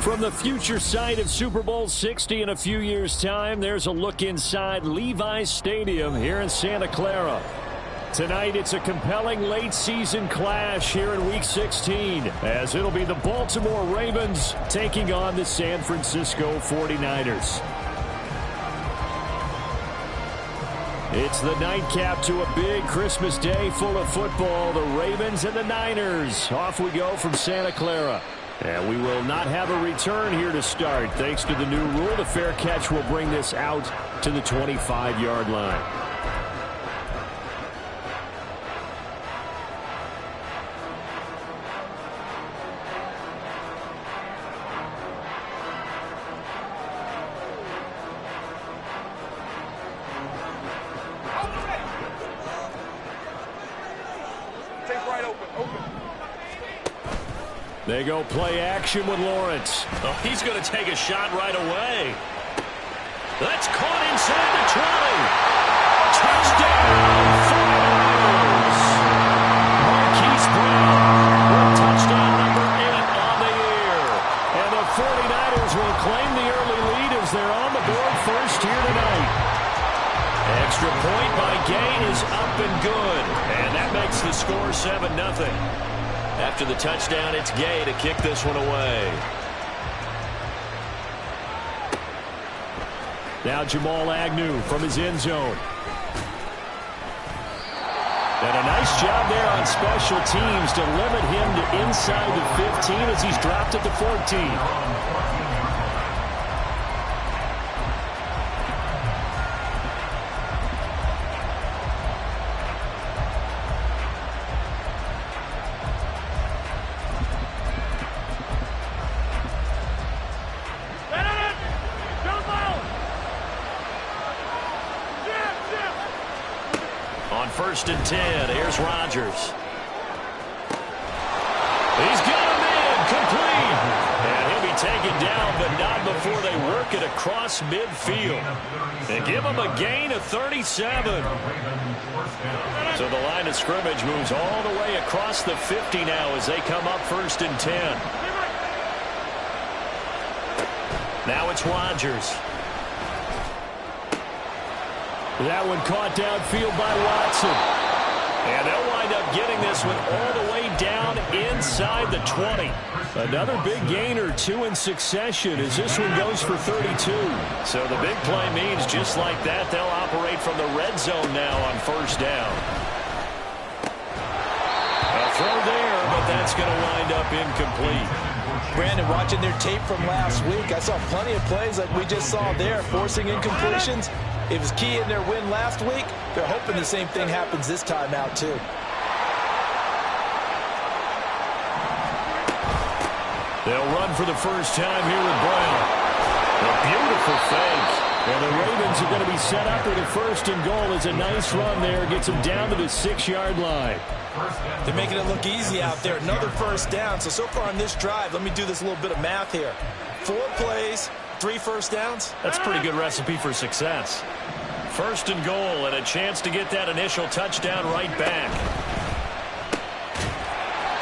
From the future site of Super Bowl 60 in a few years' time, there's a look inside Levi's Stadium here in Santa Clara. Tonight, it's a compelling late-season clash here in Week 16, as it'll be the Baltimore Ravens taking on the San Francisco 49ers. It's the nightcap to a big Christmas day full of football. The Ravens and the Niners. Off we go from Santa Clara. And we will not have a return here to start. Thanks to the new rule, the fair catch will bring this out to the 25-yard line. They go play action with Lawrence. Oh, he's going to take a shot right away. That's caught inside the 20. Touchdown, 49ers. Marquise Brown with touchdown number 8 on the year. And the 49ers will claim the early lead as they're on the board first here tonight. Extra point by Gay is up and good. And that makes the score 7-0. After the touchdown, it's Gay to kick this one away. Now Jamal Agnew from his end zone. And a nice job there on special teams to limit him to inside the 15 as he's dropped at the 14. First and 10. Here's Rodgers. He's got him in. Complete. And he'll be taken down, but not before they work it across midfield. And give him a gain of 37. So the line of scrimmage moves all the way across the 50 now as they come up first and 10. Now it's Rodgers. That one caught downfield by Watson. And they'll wind up getting this one all the way down inside the 20. Another big gain or two in succession as this one goes for 32. So the big play means just like that, they'll operate from the red zone now on first down. A throw there, but that's going to wind up incomplete. Brandon, watching their tape from last week, I saw plenty of plays like we just saw there, forcing incompletions. It was key in their win last week. They're hoping the same thing happens this time out, too. They'll run for the first time here with Brown. A beautiful fake. And the Ravens are going to be set up with a first and goal as a nice run there. Gets them down to the 6-yard line. They're making it look easy out there. Another first down. So far on this drive, let me do this little bit of math here. 4 plays, 3 first downs. That's a pretty good recipe for success. First and goal and a chance to get that initial touchdown right back.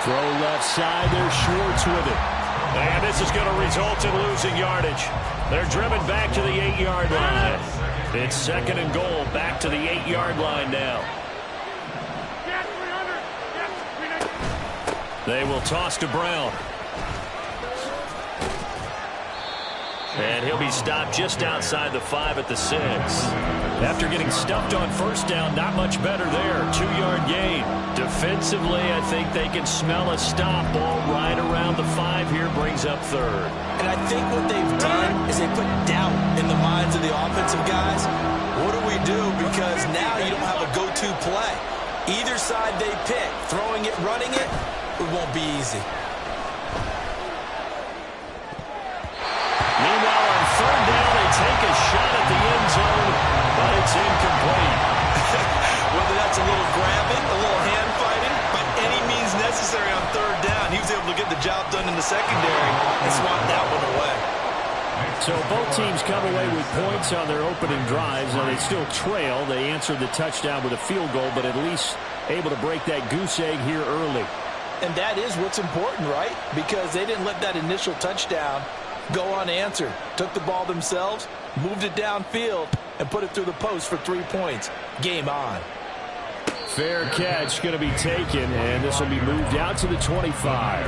Throw left side. There's Schwartz with it. And this is going to result in losing yardage. They're driven back to the 8-yard line. It's second and goal back to the 8-yard line now. They will toss to Brown. And he'll be stopped just outside the 5 at the 6. After getting stuffed on first down, not much better there. 2-yard gain. Defensively, I think they can smell a stop. Ball right around the 5 here, brings up third. And I think what they've done is they put doubt in the minds of the offensive guys. What do we do? Because now you don't have a go-to play. Either side they pick, throwing it, running it, it won't be easy. Meanwhile, on third down, they take a shot at the end zone, but it's incomplete. Whether that's a little grabbing, a little hand fighting, by any means necessary on third down, he was able to get the job done in the secondary and swat that one away. So both teams come away with points on their opening drives. Now they still trail. They answered the touchdown with a field goal, but at least able to break that goose egg here early. And that is what's important, right? Because they didn't let that initial touchdown go unanswered. Took the ball themselves, moved it downfield, and put it through the post for 3 points. Game on. Fair catch going to be taken, and this will be moved out to the 25.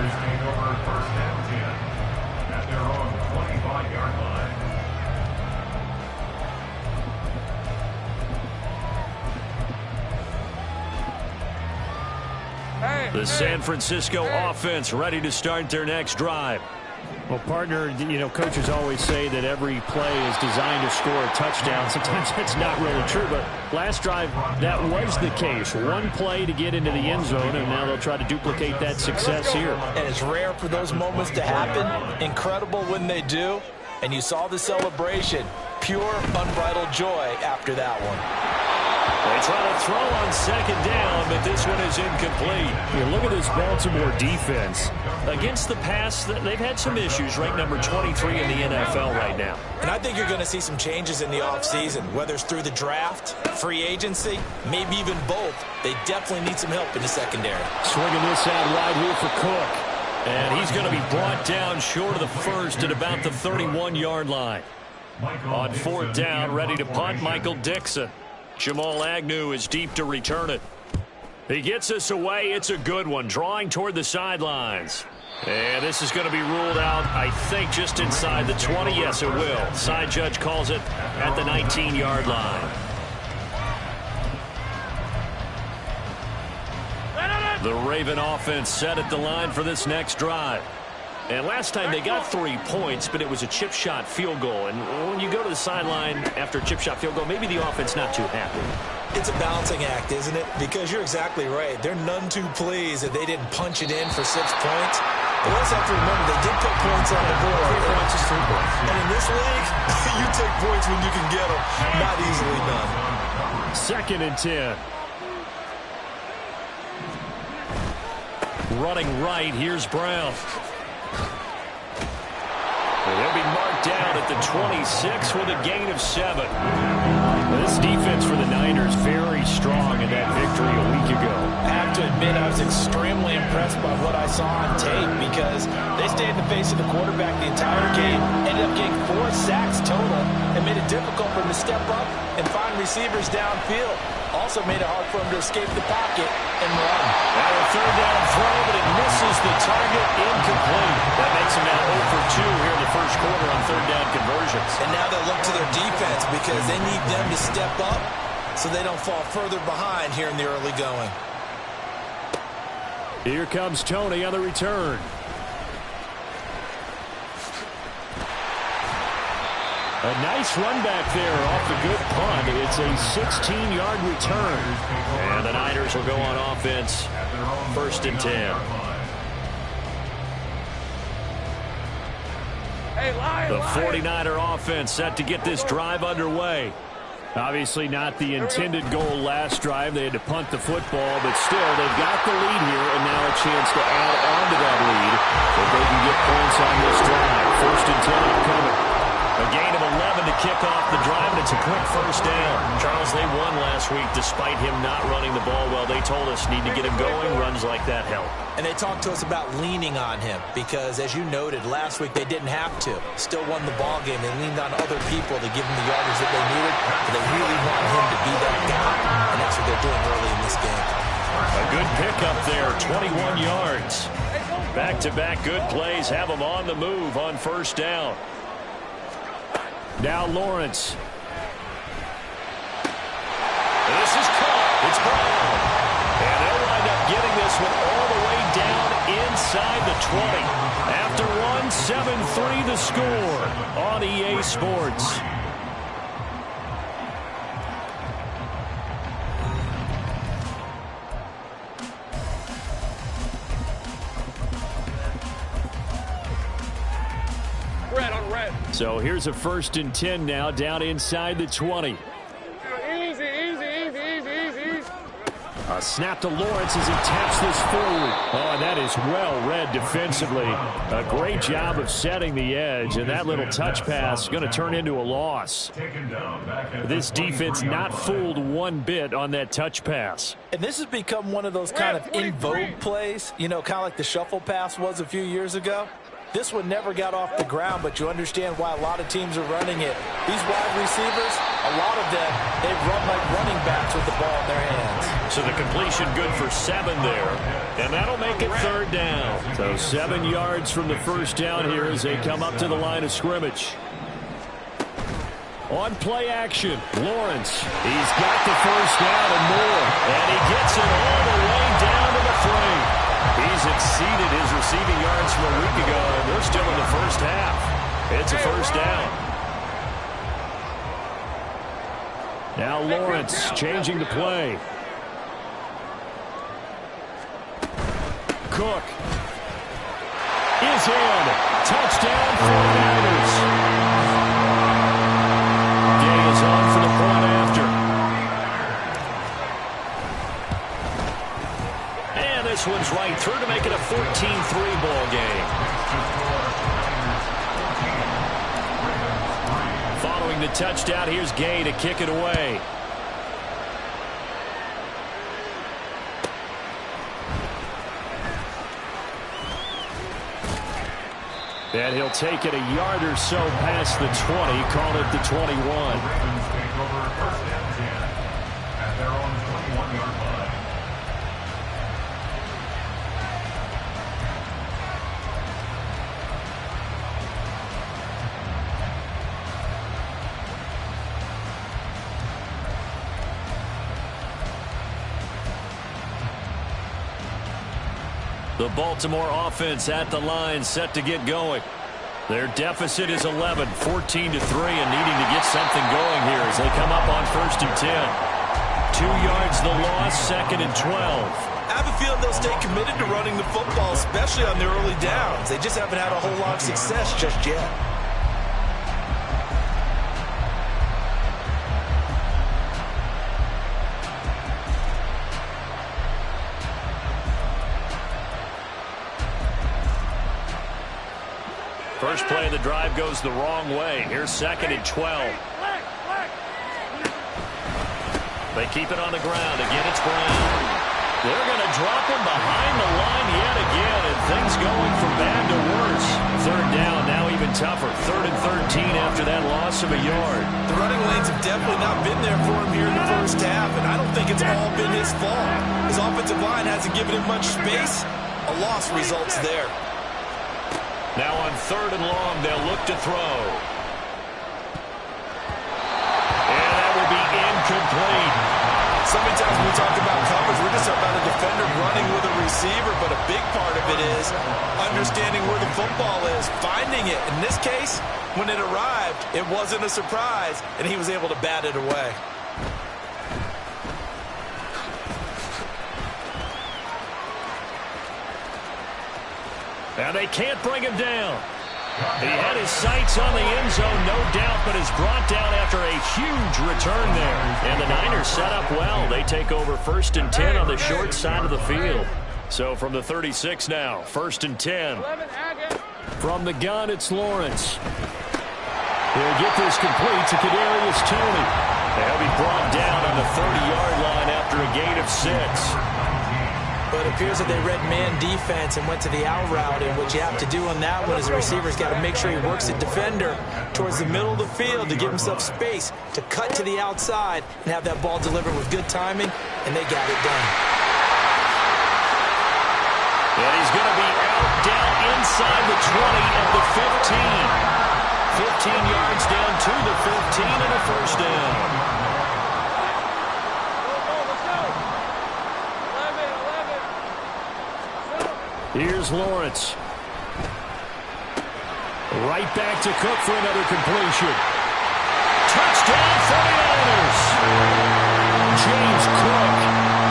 The San Francisco offense ready to start their next drive. Well, partner, coaches always say that every play is designed to score a touchdown. Sometimes that's not really true, but last drive, that was the case. One play to get into the end zone, and now they'll try to duplicate that success here. And it's rare for those moments to happen. Incredible when they do. And you saw the celebration. Pure, unbridled joy after that one. They try to throw on second down, but this one is incomplete. Look at this Baltimore defense. Against the pass, they've had some issues, ranked number 23 in the NFL right now. And I think you're going to see some changes in the offseason, whether it's through the draft, free agency, maybe even both. They definitely need some help in the secondary. Swinging this out wide here for Cook. And he's going to be brought down short of the first at about the 31-yard line. On fourth down, ready to punt, Michael Dixon. Jamal Agnew is deep to return it. He gets us away. It's a good one. Drawing toward the sidelines. And this is going to be ruled out, I think, just inside the 20. Yes, it will. Side judge calls it at the 19-yard line. The Raven offense set at the line for this next drive. And last time they got 3 points, but it was a chip shot field goal. And when you go to the sideline after a chip shot field goal, maybe the offense not too happy. It's a balancing act, isn't it? Because you're exactly right. They're none too pleased that they didn't punch it in for 6 points. But let's have to remember they did put points on the board. 3 points is 3 points. And in this league, you take points when you can get them. Not easily done. 2nd and 10. Running right, here's Brown. He'll be marked down at the 26 with a gain of 7. This defense for the Niners very strong in that victory a week ago. I have to admit I was extremely impressed by what I saw on tape because they stayed in the face of the quarterback the entire game, ended up getting 4 sacks total, and made it difficult for him to step up and find receivers downfield. Also made it hard for him to escape the pocket and run. Now a third down throw, but it misses the target, incomplete. That makes him now 0 for 2 here in the first quarter on third down conversions. And now they'll look to their defense because they need them to step up so they don't fall further behind here in the early going. Here comes Tony on the return. A nice run back there off the good punt. It's a 16-yard return. And the Niners will go on offense. 1st and 10. The 49er offense set to get this drive underway. Obviously not the intended goal last drive. They had to punt the football, but still they've got the lead here and now a chance to add on to that lead if they can get points on this drive. 1st and 10 upcoming. A gain of 11 to kick off the drive, and it's a quick first down. Charles, they won last week despite him not running the ball well. They told us need to get him going. Runs like that help. And they talked to us about leaning on him because, as you noted, last week they didn't have to. Still won the ball game. They leaned on other people to give them the yardage that they needed, but they really want him to be that guy, and that's what they're doing early in this game. A good pickup there, 21 yards. Back-to-back good plays have them on the move on first down. Now Lawrence. This is caught. It's Brown. And they'll wind up getting this one all the way down inside the 20. After one, 7-3 the score on EA Sports. So here's a 1st and 10 now down inside the 20. Easy. A snap to Lawrence as he taps this forward. Oh, and that is well read defensively. A great job of setting the edge, and that little touch pass is going to turn into a loss. This defense not fooled one bit on that touch pass. And this has become one of those kind of in vogue plays, you know, kind of like the shuffle pass was a few years ago. This one never got off the ground, but you understand why a lot of teams are running it. These wide receivers, a lot of them, they run like running backs with the ball in their hands. So the completion good for 7 there, and that'll make it 3rd down. So 7 yards from the first down here as they come up to the line of scrimmage. On play action, Lawrence. He's got the first down and more, and he gets it all the way down to the 3. He's exceeded his receiving yards from a week ago, and we're still in the first half. It's a first down. Now Lawrence changing the play. Cook is in. Touchdown 49ers. Gay is on for the point after. And this one's right through to make it a 14-3 ball game. Following the touchdown, here's Gay to kick it away. And he'll take it a yard or so past the 20, call it the 21. The Baltimore offense at the line, set to get going. Their deficit is 11, 14-3, and needing to get something going here as they come up on 1st and 10. 2 yards the loss, 2nd and 12. I have a feeling they'll stay committed to running the football, especially on their early downs. They just haven't had a whole lot of success just yet. First play of the drive goes the wrong way. Here's 2nd and 12. They keep it on the ground. Again, it's Brown. They're going to drop him behind the line yet again, and things going from bad to worse. 3rd down, now even tougher. 3rd and 13 after that loss of a yard. The running lanes have definitely not been there for him here in the first half, and I don't think it's all been his fault. His offensive line hasn't given him much space. A loss results there. Now on 3rd and long, they'll look to throw. And that will be incomplete. So many times when we talk about coverage, we're just talking about a defender running with a receiver, but a big part of it is understanding where the football is, finding it. In this case, when it arrived, it wasn't a surprise, and he was able to bat it away. And they can't bring him down. He had his sights on the end zone, no doubt, but is brought down after a huge return there. And the Niners set up well. They take over 1st and 10 on the short side of the field. So from the 36 now, 1st and 10. From the gun, it's Lawrence. He'll get this complete to Kadarius Toney. They'll be brought down on the 30-yard line after a gain of 6. But it appears that they read man defense and went to the out route, and what you have to do on that one is the receiver's got to make sure he works the defender towards the middle of the field to give himself space to cut to the outside and have that ball delivered with good timing, and they got it done. And he's going to be out down inside the 20 at the 15. 15 yards down to the 15 and a first down. Here's Lawrence. Right back to Cook for another completion. Touchdown 49ers. James Cook.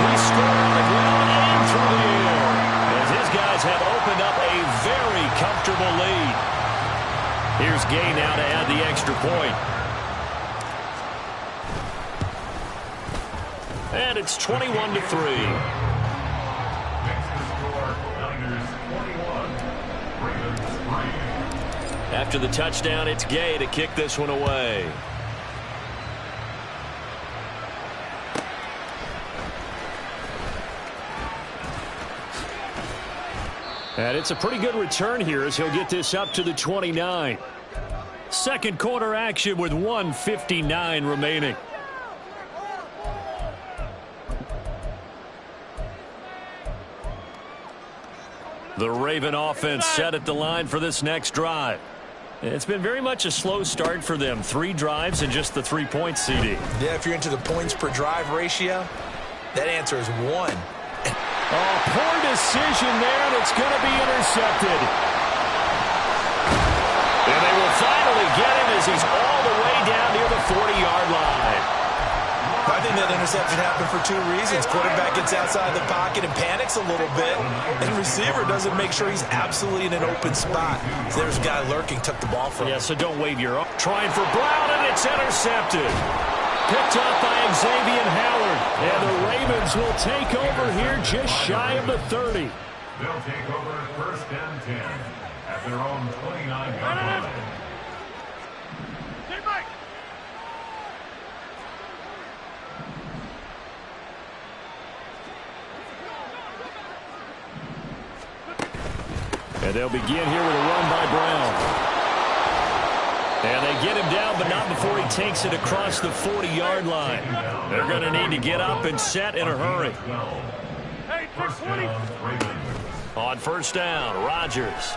He scored on the ground and through the air. As his guys have opened up a very comfortable lead. Here's Gay now to add the extra point. And it's 21-3. After the touchdown, it's Gay to kick this one away. And it's a pretty good return here as he'll get this up to the 29. Second quarter action with 1:59 remaining. The Raven offense set at the line for this next drive. It's been very much a slow start for them. 3 drives and just the 3 points, CD. Yeah, if you're into the points per drive ratio, that answer is 1. Oh, poor decision there, and it's going to be intercepted. And they will finally get him as he's all the way down near the 40-yard line. I think that interception happened for 2 reasons. Quarterback gets outside the pocket and panics a little bit, and receiver doesn't make sure he's absolutely in an open spot. So there's a guy lurking, took the ball from him. Yeah, so don't wave your arm. Trying for Brown, and it's intercepted. Picked up by Xavier Howard. And the Ravens will take over here just shy of the 30. They'll take over first and 10 at their own 29-yard line. And they'll begin here with a run by Brown. And they get him down, but not before he takes it across the 40-yard line. They're going to need to get up and set in a hurry. On first down, Rodgers.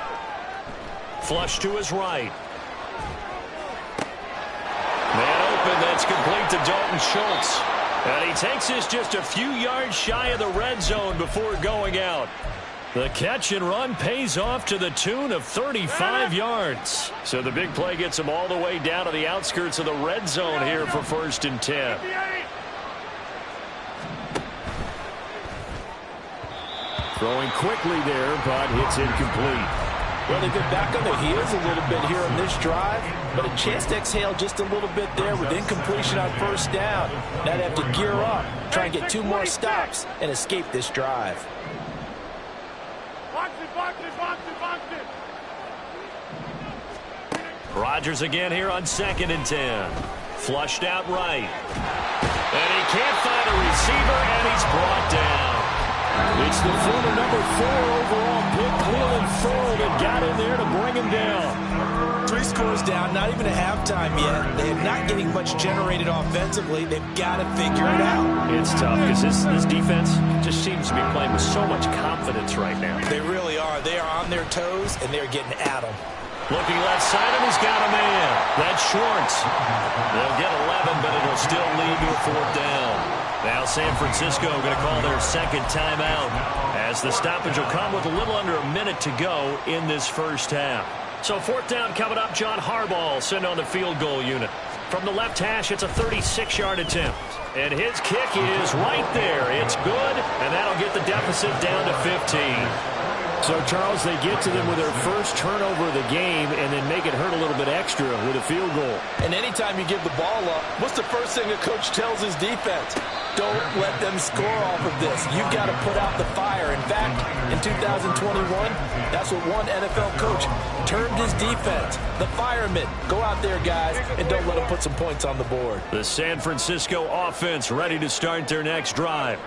Flush to his right. Man open, that's complete to Dalton Schultz. And he takes this just a few yards shy of the red zone before going out. The catch and run pays off to the tune of 35 yards. So the big play gets him all the way down to the outskirts of the red zone here for first and 10. Throwing quickly there, but it's incomplete. Well, they've been back on their heels a little bit here on this drive, but a chance to exhale just a little bit there with incompletion on first down. Now they have to gear up, try and get 2 more stops, and escape this drive. Rodgers again here on second and 10. Flushed out right. And he can't find a receiver, and he's brought down. It's the former number 4 overall pick, Cleveland Ford, that got in there to bring him down. 3 scores down, not even a halftime yet. They are not getting much generated offensively. They've got to figure it out. It's tough because this defense just seems to be playing with so much confidence right now. They really are. They are on their toes, and they're getting at them. Looking left side, and he's got a man. That's Schwartz. They'll get 11, but it'll still lead to a 4th down. Now San Francisco going to call their second timeout as the stoppage will come with a little under a minute to go in this first half. So 4th down coming up. John Harbaugh sent on the field goal unit. From the left hash, it's a 36-yard attempt. And his kick is right there. It's good, and that'll get the deficit down to 15. So, Charles, they get to them with their first turnover of the game and then make it hurt a little bit extra with a field goal. And anytime you give the ball up, what's the first thing a coach tells his defense? Don't let them score off of this. You've got to put out the fire. In fact, in 2021, that's what one NFL coach termed his defense. The firemen. Go out there, guys, and don't let them put some points on the board. The San Francisco offense ready to start their next drive.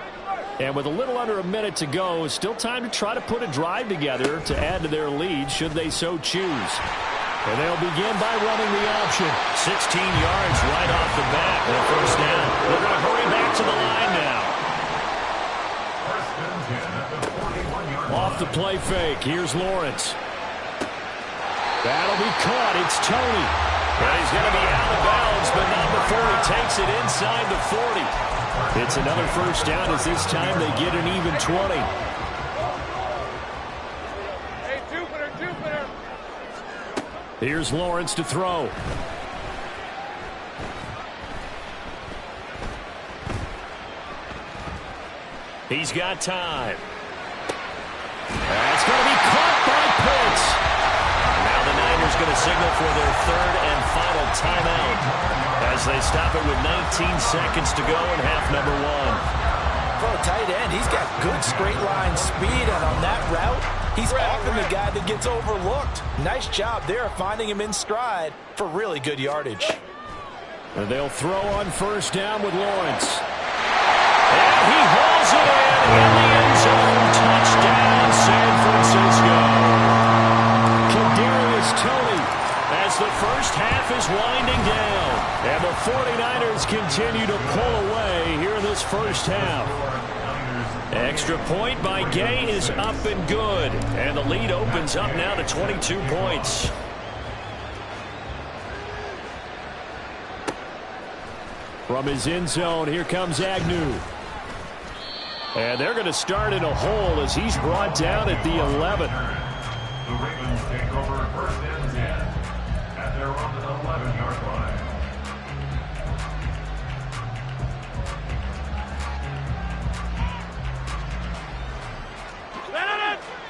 And with a little under a minute to go, still time to try to put a drive together to add to their lead should they so choose. And they'll begin by running the option. 16 yards right off the bat. And first down. They're going to hurry back to the line now. Off the play fake. Here's Lawrence. That'll be caught. It's Tony. And he's going to be out of bounds, but not before he takes it inside the 40. It's another first down as this time they get an even 20. Hey, Jupiter. Here's Lawrence to throw. He's got time. That's going to be caught by Pitts. Now the Niners going to signal for their 3rd and final timeout as they stop it with 19 seconds to go in half number 1. For a tight end, he's got good straight line speed, and on that route, he's often the guy that gets overlooked. Nice job there finding him in stride for really good yardage. And they'll throw on first down with Lawrence. And he hauls it in the end zone. Touchdown, San Francisco. continue to pull away here in this first half. Extra point by Gay is up and good. And the lead opens up now to 22 points. From his end zone, here comes Agnew. And they're going to start in a hole as he's brought down at the 11. The Ravens take over first and 10 at their own 11-yard line.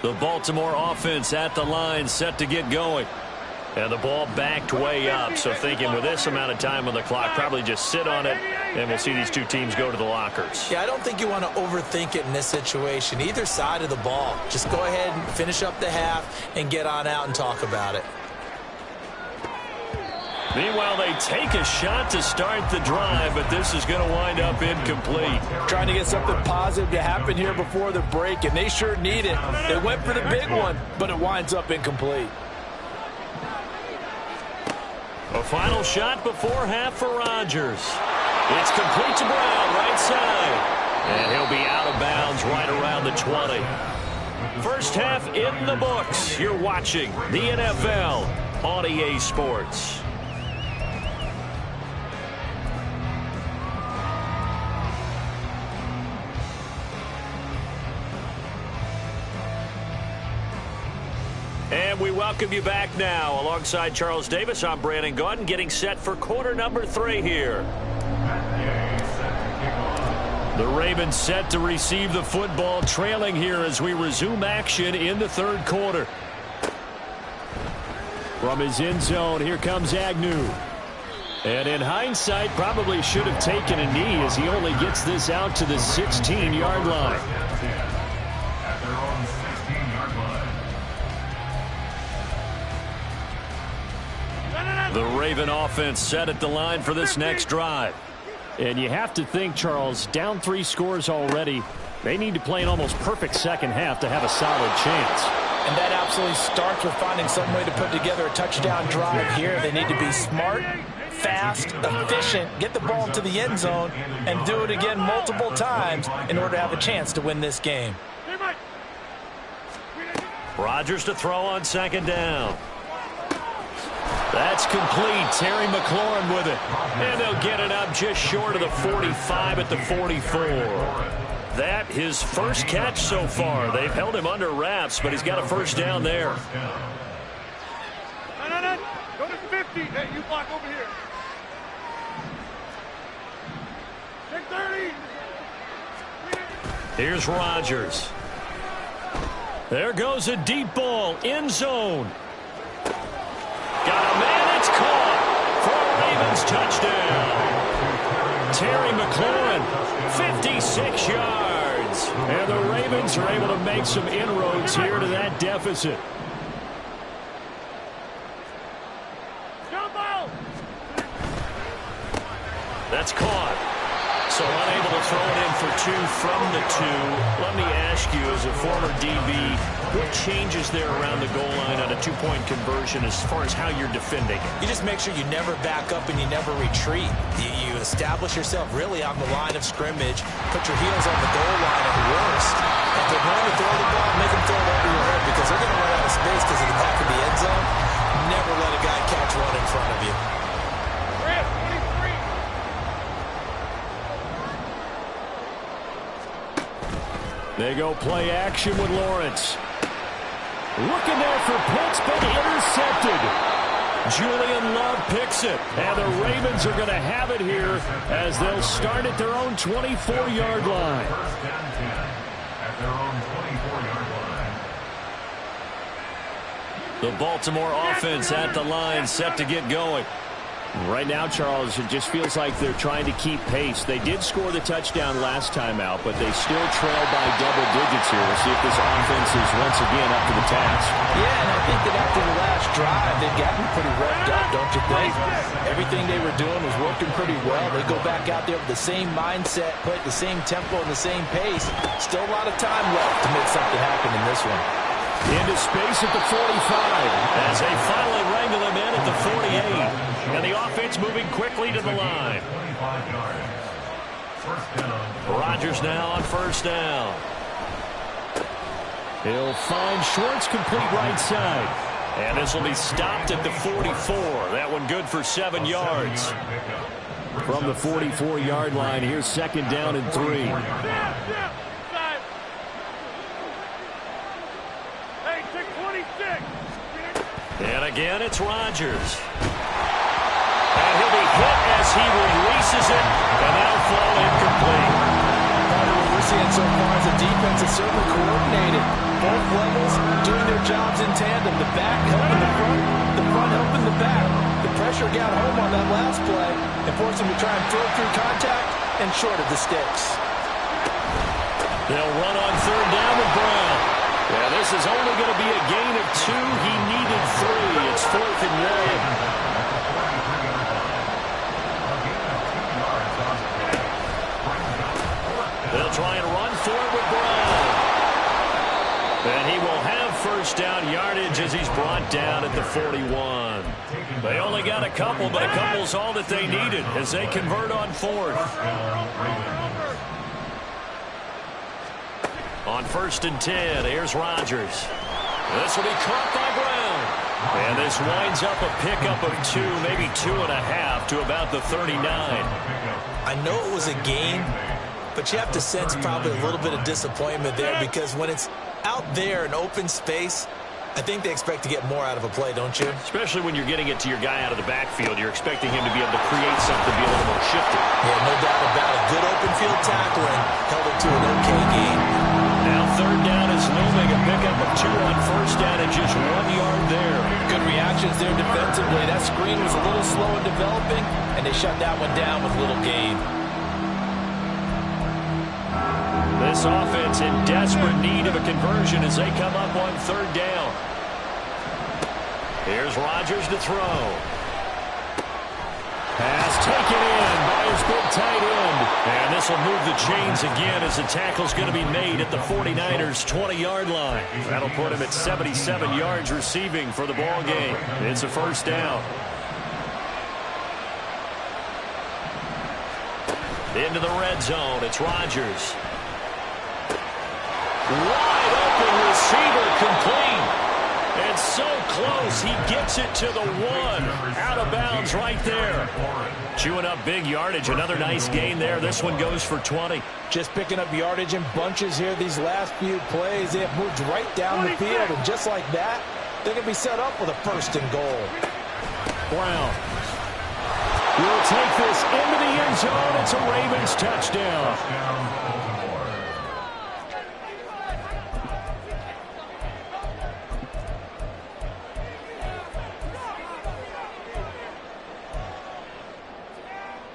The Baltimore offense at the line, set to get going. And the ball backed way up, so thinking with this amount of time on the clock, probably just sit on it, and we'll see these two teams go to the lockers. Yeah, I don't think you want to overthink it in this situation. Either side of the ball. Just go ahead and finish up the half and get on out and talk about it. Meanwhile, they take a shot to start the drive, but this is going to wind up incomplete. Trying to get something positive to happen here before the break, and they sure need it. They went for the big one, but it winds up incomplete. A final shot before half for Rodgers. It's complete to Brown, right side. And he'll be out of bounds right around the 20. First half in the books. You're watching the NFL on EA Sports. And we welcome you back now. Alongside Charles Davis, I'm Brandon Gaudin, getting set for quarter number 3 here. The Ravens set to receive the football, trailing here as we resume action in the third quarter. From his end zone, here comes Agnew. And in hindsight, probably should have taken a knee as he only gets this out to the 16-yard line. At their own 16-yard line. The Raven offense set at the line for this next drive. And you have to think, Charles, down 3 scores already. They need to play an almost perfect second half to have a solid chance. And that absolutely starts with finding some way to put together a touchdown drive here. They need to be smart, fast, efficient, get the ball into the end zone, and do it again multiple times in order to have a chance to win this game. Rodgers to throw on second down. That's complete. Terry McLaurin with it. And they'll get it up just short of the 45 at the 44. That his first catch so far. They've held him under wraps, but he's got a first down there. No. Go to 50. Hey, you block over here. Take 30. Here's Rodgers. There goes a deep ball. End zone. Got a man. It's caught for a Ravens touchdown. Terry McLaurin, 56 yards. And the Ravens are able to make some inroads here to that deficit. That's caught. So unable to throw it in for 2 from the 2. Let me ask you, as a former DB, what changes there around the goal line on a 2-point conversion as far as how you're defending it? You just make sure you never back up and you never retreat. You establish yourself really on the line of scrimmage, put your heels on the goal line at worst, and if they're going to throw the ball, make them throw it over your head because they're going to run out of space because of the back of the end zone. Never let a guy catch one in front of you. They go play action with Lawrence. Looking there for Pitts, but intercepted. Julian Love picks it. And the Ravens are going to have it here as they'll start at their own 24-yard line. First and 10 at their own 24-yard line. The Baltimore offense at the line, set to get going. Right now, Charles, it just feels like they're trying to keep pace. They did score the touchdown last time out, but they still trail by double digits here. We'll see if this offense is once again up to the task. Yeah, and I think that after the last drive, they've gotten pretty revved up, don't you think? Everything they were doing was working pretty well. They go back out there with the same mindset, play at the same tempo and the same pace. Still a lot of time left to make something happen in this one. Into space at the 45. As they finally wrangle him in at the 48. And the offense moving quickly to the line. Rodgers now on first down. He'll find Schwartz complete right side. And this will be stopped at the 44. That one good for 7 yards. From the 44-yard line, here's second down and 3. Hey, take 26. And again, it's Rodgers. And he'll be hit as he releases it. And that'll fall incomplete. What we're seeing so far is the defense is certainly coordinated. Both levels doing their jobs in tandem. The back helping the front helping the back. The pressure got home on that last play and forced him to try and throw through contact and short of the sticks. They'll run on third down with Brown. Yeah, this is only going to be a gain of 2. He needed 3. It's 4th and 1. They'll try and run for it with Brown. And he will have first down yardage as he's brought down at the 41. They only got a couple, but a couple's all that they needed as they convert on 4th. On 1st and 10, here's Rodgers. This will be caught by Brown. And this winds up a pickup of 2, maybe 2.5 to about the 39. I know it was a gain, but you have to sense probably a little bit of disappointment there because when it's out there in open space, I think they expect to get more out of a play, don't you? Especially when you're getting it to your guy out of the backfield. You're expecting him to be able to create something, be a little more shifty. Yeah, no doubt about it. Good open field tackling held it to an okay game. Now third down is looming. A pickup of 2 on first down and just 1 yard there. Good reactions there defensively. That screen was a little slow in developing, and they shut that one down with little gain. This offense in desperate need of a conversion as they come up on third down. Here's Rodgers to throw. Pass taken in by his big tight end. And this will move the chains again as the tackle's going to be made at the 49ers' 20-yard line. That'll put him at 77 yards receiving for the ball game. It's a first down. Into the red zone. It's Rodgers. Wide open receiver complete. And so close, he gets it to the 1. Out of bounds right there. Chewing up big yardage. Another nice gain there. This one goes for 20. Just picking up yardage in bunches here these last few plays. They have moved right down the field, and just like that, they're going to be set up with a 1st and goal. Brown will take this into the end zone. It's a Ravens touchdown.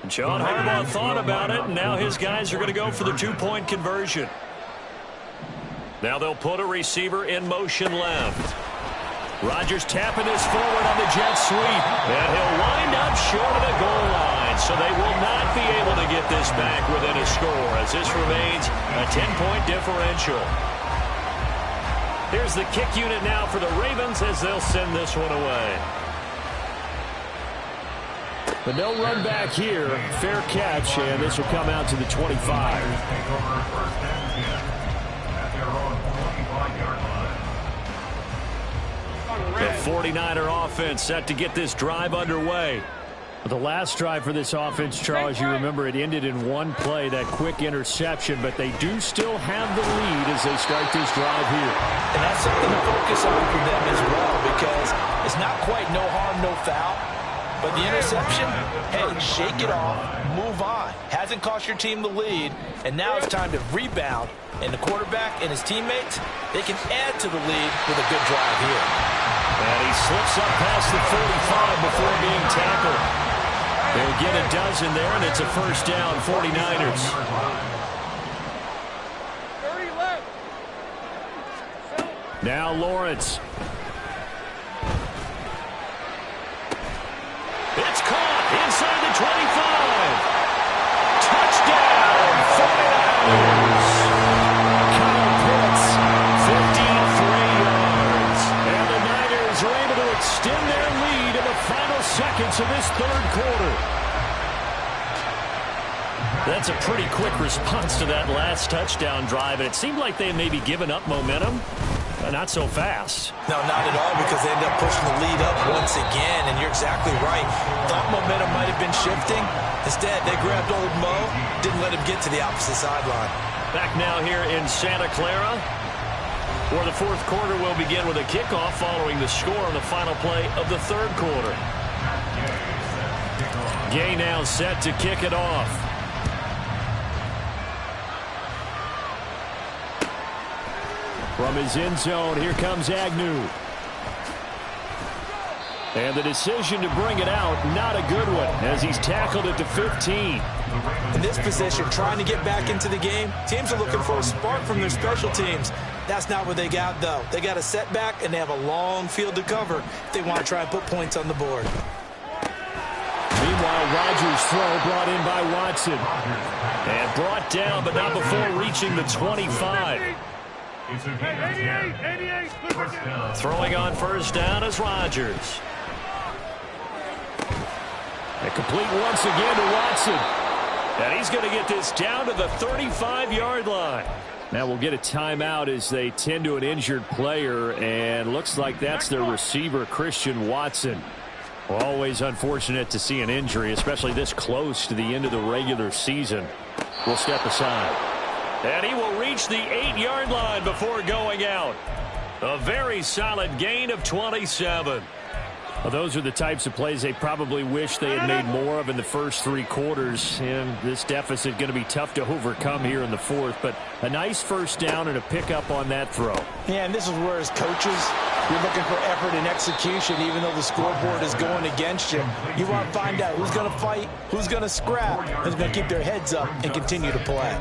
John Harbaugh thought about it, and now his guys are going to go for the 2-point conversion. Now they'll put a receiver in motion left. Rodgers tapping this forward on the jet sweep. And he'll wind up short of the goal line, so they will not be able to get this back within a score as this remains a 10-point differential. Here's the kick unit now for the Ravens as they'll send this one away. But no run back here. Fair catch, and this will come out to the 25. The 49er offense set to get this drive underway. The last drive for this offense, Charles, you remember it ended in one play, that quick interception, but they do still have the lead as they start this drive here. And that's something to focus on for them as well, because it's not quite no harm, no foul. But the interception, hey, shake it off, move on. Hasn't cost your team the lead, and now it's time to rebound. And the quarterback and his teammates, they can add to the lead with a good drive here. And he slips up past the 45 before being tackled. They'll get a dozen there, and it's a first down, 49ers. 30 left. Now Lawrence. It's caught inside the 25. Touchdown, 49ers. Kyle Pitts, 53 yards. of this third quarter. That's a pretty quick response to that last touchdown drive, and it seemed like they had maybe given up momentum. Not so fast. No, not at all, because they end up pushing the lead up once again, and you're exactly right. Thought momentum might have been shifting. Instead, they grabbed old Mo, didn't let him get to the opposite sideline. Back now here in Santa Clara, where the fourth quarter will begin with a kickoff following the score on the final play of the third quarter. Gay now set to kick it off. From his end zone, here comes Agnew. And the decision to bring it out, not a good one, as he's tackled it to 15. In this position, trying to get back into the game, teams are looking for a spark from their special teams. That's not what they got, though. They got a setback, and they have a long field to cover if they want to try and put points on the board. Meanwhile, Rodgers' throw brought in by Watson. And brought down, but not before reaching the 25. Hey, 88. Throwing on first down is Rodgers. And complete once again to Watson. And he's going to get this down to the 35-yard line. Now we'll get a timeout as they tend to an injured player, and looks like that's their receiver, Christian Watson. Always unfortunate to see an injury, especially this close to the end of the regular season. We'll step aside. And he will reach the 8-yard line before going out. A very solid gain of 27. Well, those are the types of plays they probably wish they had made more of in the first three quarters. And this deficit going to be tough to overcome here in the fourth. But a nice first down and a pickup on that throw. Yeah, and this is where, as coaches, you're looking for effort and execution, even though the scoreboard is going against you. You want to find out who's going to fight, who's going to scrap, who's going to keep their heads up and continue to play.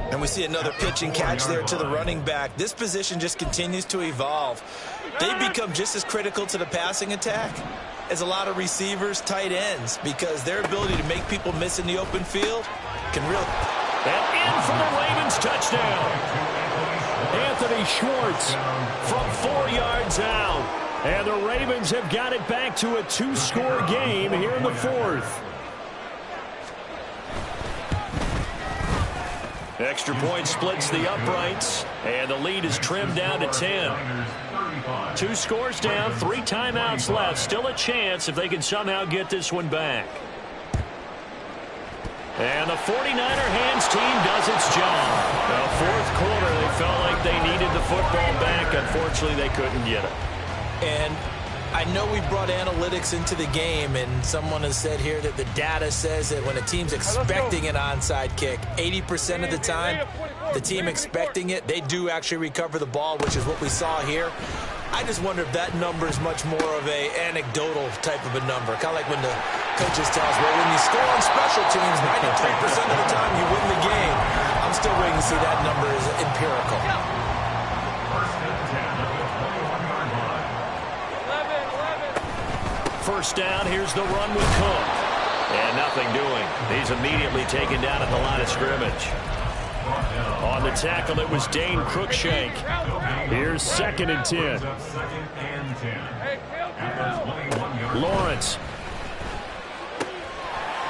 And we see another pitch and catch there to the running back. This position just continues to evolve. They become just as critical to the passing attack as a lot of receivers, tight ends, because their ability to make people miss in the open field can really... And in for the Ravens touchdown. Anthony Schwartz From 4 yards out. And the Ravens have got it back to a two-score game here in the fourth. Extra point splits the uprights, and the lead is trimmed down to 10. 2 scores down, 3 timeouts left. Still a chance if they can somehow get this one back. And the 49er hands team does its job. The fourth quarter, they felt like they needed the football back. Unfortunately, they couldn't get it. And I know we brought analytics into the game, and someone has said here that the data says that when a team's expecting an onside kick, 80% of the time, the team expecting it, they do actually recover the ball, which is what we saw here. I just wonder if that number is much more of a anecdotal type of a number. Kind of like when the coaches tell us, well, when you score on special teams, 93% of the time you win the game. I'm still waiting to see that number is empirical. First down, here's the run with Cook. And nothing doing. He's immediately taken down at the line of scrimmage. On the tackle, it was Dane Cruikshank. Here's 2nd and 10. Lawrence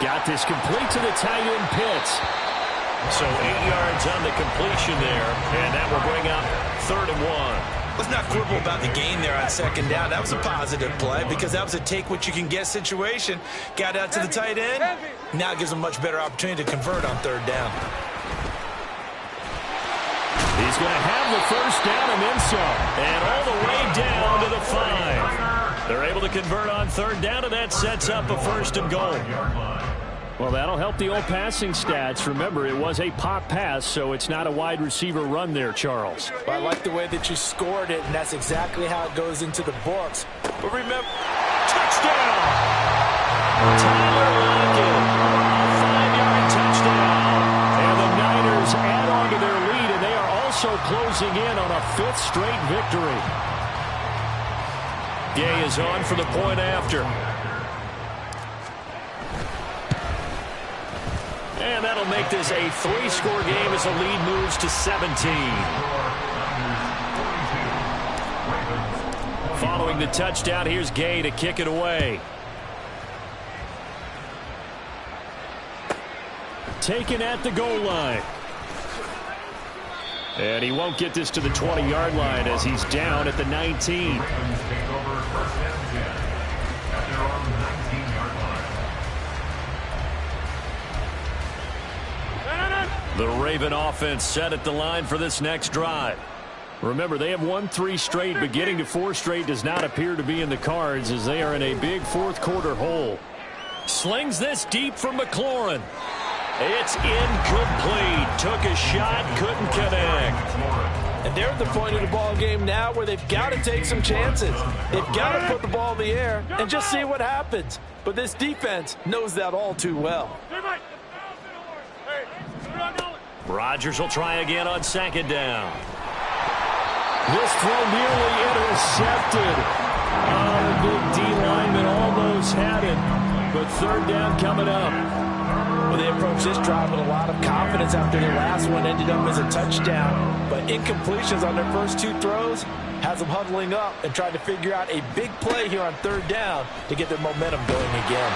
got this complete to the tight end Pitts. So 8 yards on the completion there, and that will bring up 3rd and 1. Let's not quibble about the gain there on 2nd down. That was a positive play because that was a take-what-you-can-get situation. Got out to the tight end. Now it gives them a much better opportunity to convert on 3rd down. He's going to have the first down and then some. And all the way down to the 5. They're able to convert on 3rd down, and that sets up a 1st and goal. Well, that'll help the old passing stats. Remember, it was a pop pass, so it's not a wide receiver run there, Charles. Well, I like the way that you scored it, and that's exactly how it goes into the books. But remember, touchdown! Tyler Lockett, a 5-yard touchdown. And the Niners add on to their lead, and they are also closing in on a 5th straight victory. Gay is on for the point after. And that'll make this a 3-score game as the lead moves to 17. Following the touchdown, here's Gay to kick it away. taken at the goal line. And he won't get this to the 20-yard line as he's down at the 19. The Raven offense set at the line for this next drive. Remember, they have won 3 straight, but getting to 4 straight does not appear to be in the cards as they are in a big fourth-quarter hole. Slings this deep from McLaurin. It's incomplete. Took a shot, couldn't connect. And they're at the point of the ball game now where they've got to take some chances. They've got to put the ball in the air and just see what happens. But this defense knows that all too well. Rodgers will try again on second down. This throw nearly intercepted. Oh, the big D lineman almost had it. But third down coming up. Well, they approached this drive with a lot of confidence after their last one ended up as a touchdown. But incompletions on their first 2 throws has them huddling up and trying to figure out a big play here on third down to get their momentum going again.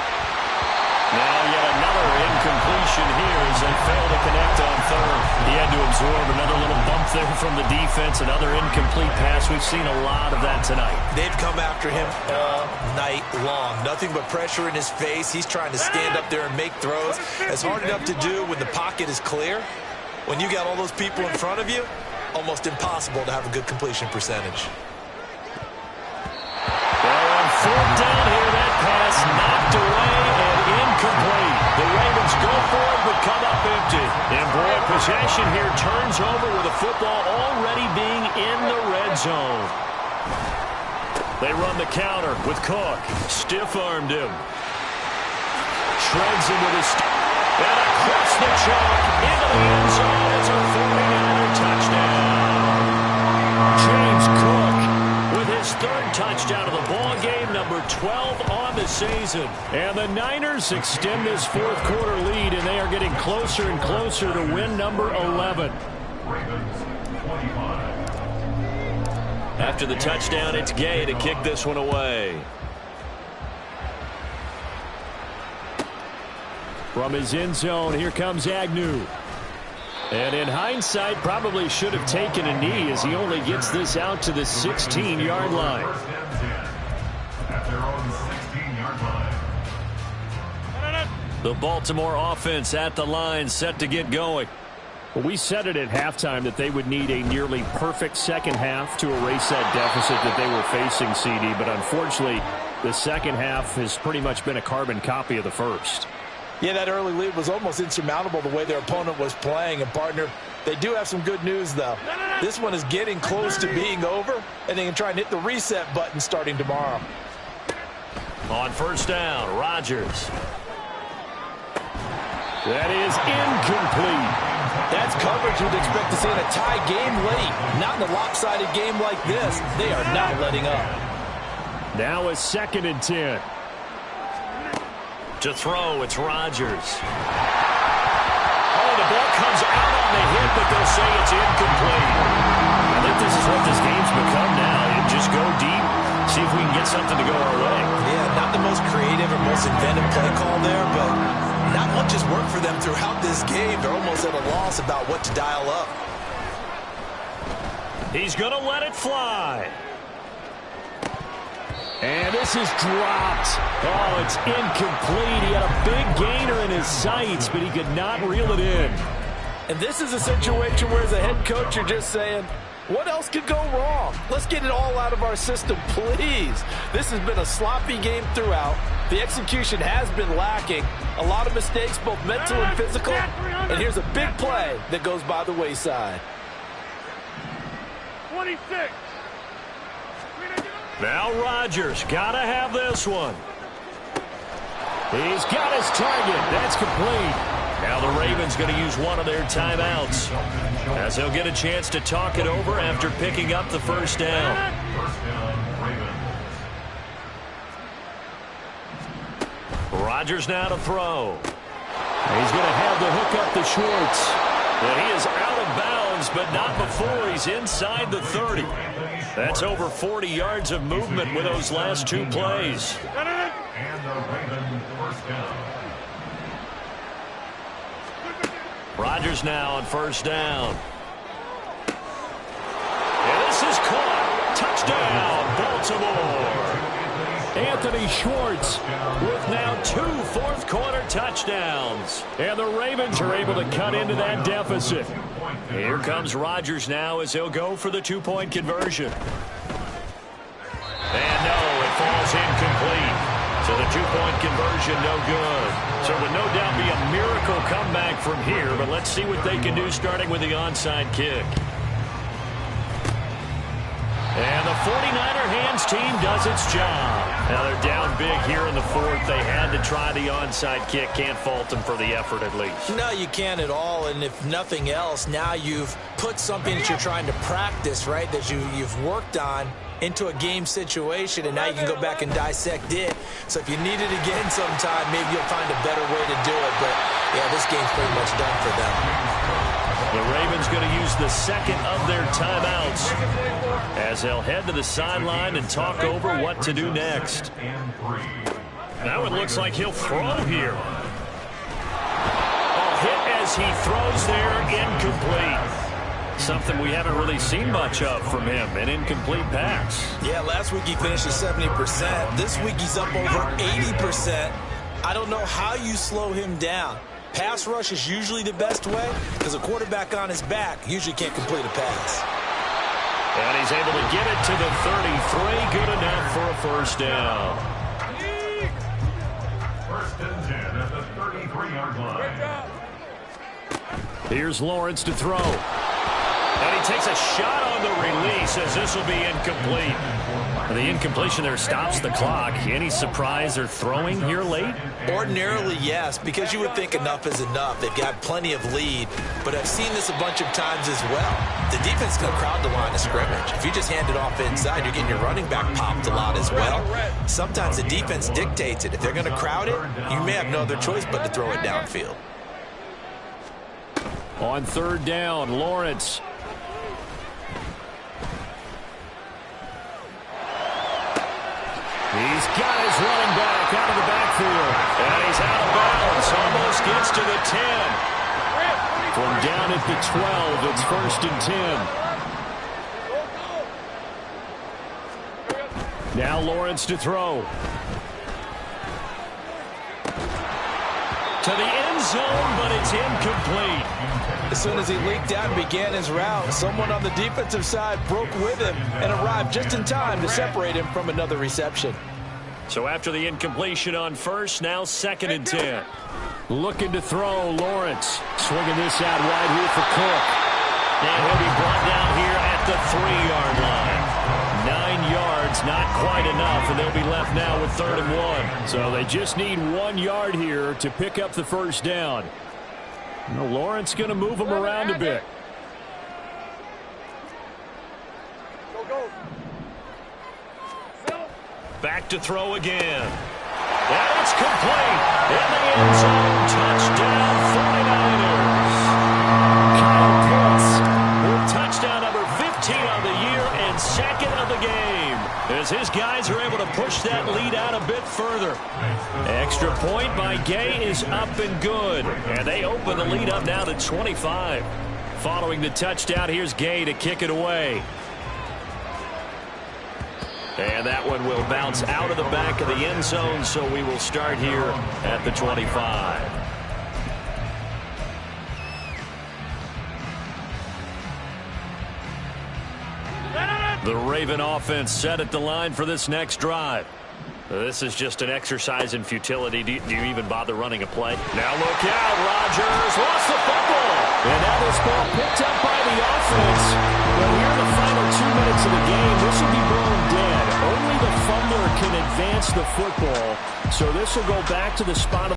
Now yet another incompletion here as they fail to connect on third. He had to absorb another little bump there from the defense, another incomplete pass. We've seen a lot of that tonight. They've come after him all night long. Nothing but pressure in his face. He's trying to stand up there and make throws. It's hard enough to do when the pocket is clear. When you got all those people in front of you, almost impossible to have a good completion percentage. Well, on fourth down here, that pass knocked away and incomplete. The Ravens go for it but come up empty. And boy, possession here turns over with the football already being in the red zone. They run the counter with Cook. Stiff-armed him. Shreds him with his and across the chalk into the end zone. It's a 49er touchdown. James Cook with his 3rd touchdown of the ball game, number 12 on the season. And the Niners extend this fourth-quarter lead, and they are getting closer and closer to win number 11. After the touchdown, it's Gay to kick this one away. From his end zone, here comes Agnew. And in hindsight, probably should have taken a knee as he only gets this out to the 16-yard line. The Baltimore offense at the line, set to get going. Well, we said it at halftime that they would need a nearly perfect second half to erase that deficit that they were facing, CD. But unfortunately, the second half has pretty much been a carbon copy of the first. Yeah, that early lead was almost insurmountable the way their opponent was playing. And, partner, they do have some good news, though. This one is getting close to being over, and they can try and hit the reset button starting tomorrow. On first down, Rodgers. That is incomplete. That's coverage you'd expect to see in a tie game late. Not in a lopsided game like this. They are not letting up. Now a 2nd and 10. To throw, it's Rodgers. Oh, the ball comes out on the hit, but they'll say it's incomplete. I think this is what this game's become now. You just go deep, see if we can get something to go our way. Yeah, not the most creative or most inventive play call there, but not much has worked for them throughout this game. They're almost at a loss about what to dial up. He's going to let it fly. And this is dropped. Oh, it's incomplete. He had a big gainer in his sights, but he could not reel it in. And this is a situation where as a head coach, you're just saying, what else could go wrong? Let's get it all out of our system, please. This has been a sloppy game throughout. The execution has been lacking. A lot of mistakes, both mental and physical. And here's a big play that goes by the wayside. 26. Now Rodgers got to have this one. He's got his target. That's complete. Now the Ravens going to use one of their timeouts as they'll get a chance to talk it over after picking up the first down. Rodgers now to throw. He's going to have the hook up to Schwartz. And he is out of bounds, but not before he's inside the 30. That's over 40 yards of movement with those last 2 plays. And the Ravens first down. Rodgers now on first down. And this is caught. Touchdown, Baltimore. Anthony Schwartz With now 2 fourth-quarter touchdowns. and the Ravens are able to cut into that deficit. Here comes Rodgers now as he'll go for the 2-point conversion. And no, it falls incomplete. So the 2-point conversion no good. So it would no doubt be a miracle comeback from here, but let's see what they can do starting with the onside kick. And the 49er hands team does its job. Now they're down big here in the fourth. They had to try the onside kick. Can't fault them for the effort at least. No, you can't at all. And if nothing else, now you've put something that you're trying to practice, right, that you've worked on into a game situation, and now you can go back and dissect it. So if you need it again sometime, maybe you'll find a better way to do it. But, yeah, this game's pretty much done for them. The Ravens going to use the second of their timeouts as they'll head to the sideline and talk over what to do next. Now it looks like he'll throw here. A hit as he throws there, incomplete. Something we haven't really seen much of from him, an incomplete pass. Yeah, last week he finished at 70%. This week he's up over 80%. I don't know how you slow him down. Pass rush is usually the best way because a quarterback on his back usually can't complete a pass. And he's able to get it to the 33. Good enough for a first down. First and 10 at the 33-yard line. Here's Lawrence to throw. And he takes a shot on the release as this will be incomplete. The incompletion there stops the clock. Any surprise they're throwing here late? Ordinarily, yes, because you would think enough is enough. They've got plenty of lead, but I've seen this a bunch of times as well. The defense is going to crowd the line of scrimmage. If you just hand it off inside, you're getting your running back popped a lot as well. Sometimes the defense dictates it. If they're going to crowd it, you may have no other choice but to throw it downfield. On third down, Lawrence. He's got his running back out of the backfield. And he's out of bounds. Almost gets to the 10. From down at the 12, it's first and 10. Now Lawrence to throw. To the end zone, but it's incomplete. As soon as he leaked out and began his route, someone on the defensive side broke with him and arrived just in time to separate him from another reception. So after the incompletion on first, now second and 10. Looking to throw, Lawrence. Swinging this out wide here for Cook. And he'll be brought down here at the 3-yard line. 9 yards, not quite enough, and they'll be left now with 3rd and 1. So they just need 1 yard here to pick up the first down. Now Lawrence going to move him around a bit. Back to throw again. And it's complete. In the end zone, touchdown 49ers. Kyle Pitts With touchdown number 15 on the year and second of the game. As his guys are able to push that lead out a bit further. Extra point by Gay is up and good. And they open the lead up now to 25. Following the touchdown, here's Gay to kick it away. And that one will bounce out of the back of the end zone, so we will start here at the 25. The Raven offense set at the line for this next drive. This is just an exercise in futility. Do you even bother running a play? Now look out, Rodgers lost the football. And now this ball picked up by the offense. But here in the final 2 minutes of the game, this will be blown dead. Only the fumbler can advance the football. So this will go back to the spot of